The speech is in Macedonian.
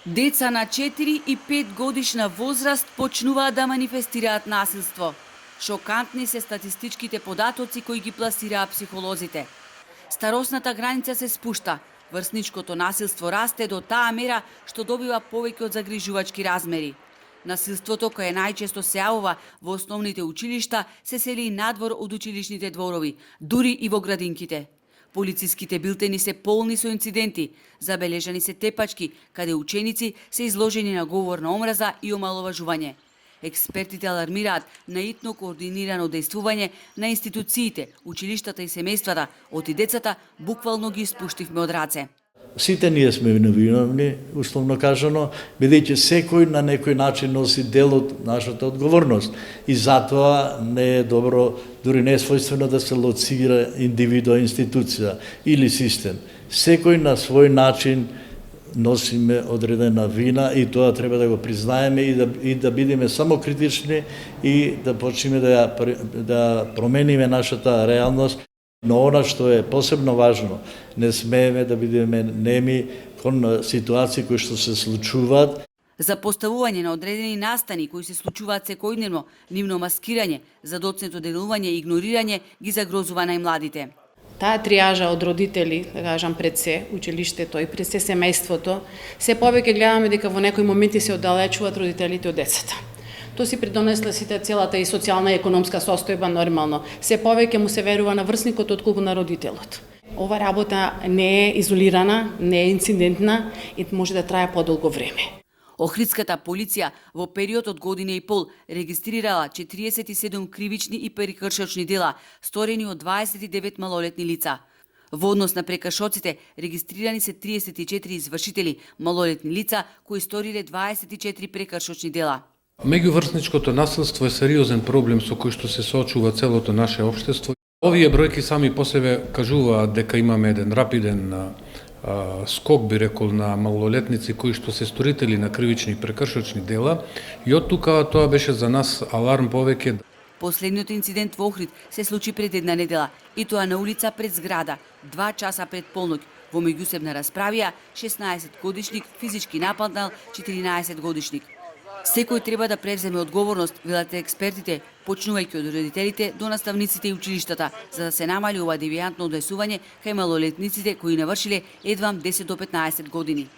Деца на 4 и 5 годишна возраст почнуваат да манифестираат насилство. Шокантни се статистичките податоци кои ги пласираат психолозите. Старосната граница се спушта, врсничкото насилство расте до таа мера што добива повеќе од загрижувачки размери. Насилството, кое најчесто се јавува во основните училишта, се сели и надвор од училишните дворови, дури и во градинките. Полициските билтени се полни со инциденти, забележани се тепачки, каде ученици се изложени на говор на омраза и омаловажување. Експертите алармираат на итно координирано дејствување на институциите, училиштата и семејствата, оти децата буквално ги испуштивме од раце. Сите ние сме виновни, условно кажано, бидејќи секој на некој начин носи дел од нашата одговорност. И затоа не е добро, дури не е својствено да се лоцира индивидуа, институција или систем. Секој на свој начин носиме одредена вина и тоа треба да го признаеме и да бидеме само критични и да почнеме да промениме нашата реалност. Но она што е посебно важно, не смееме да бидеме неми кон ситуации кои што се случуваат. За поставување на одредени настани кои се случуваат секојдневно, нивно маскирање, задоцнето делување и игнорирање ги загрозува најмладите. Таа триажа од родители, да кажам пред се, училиштето и пред се семејството, се повеќе гледаме дека во некои моменти се оддалечуваат родителите од децата. Тоа си придонесла сите целата и социјална и економска состојба нормално. Се повеќе му се верува на врсникот отколку на родителот. Ова работа не е изолирана, не е инцидентна и може да трае подолго време. Охридската полиција во период од година и пол регистрирала 47 кривични и прекршочни дела, сторени од 29 малолетни лица. Во однос на прекршоците регистрирани се 34 извршители, малолетни лица кои сториле 24 прекршочни дела. Меѓуврсничкото насилство е сериозен проблем со кој што се соочува целото наше општество. Овие бројки сами по себе кажуваат дека имаме еден рапиден скок, би рекол, на малолетници кои што се сторители на кривични и прекршочни дела и од тука тоа беше за нас аларм повеќе. Последниот инцидент во Охрид се случи пред една недела и тоа на улица пред зграда, 2 часа пред полноќ. Во меѓусебна расправија 16-годишник физички нападнал 14-годишник. Секој треба да превземе одговорност, велат експертите, почнувајќи од родителите до наставниците и училиштата, за да се намали ова девијантно однесување кај малолетниците кои навршиле едвам 10 до 15 години.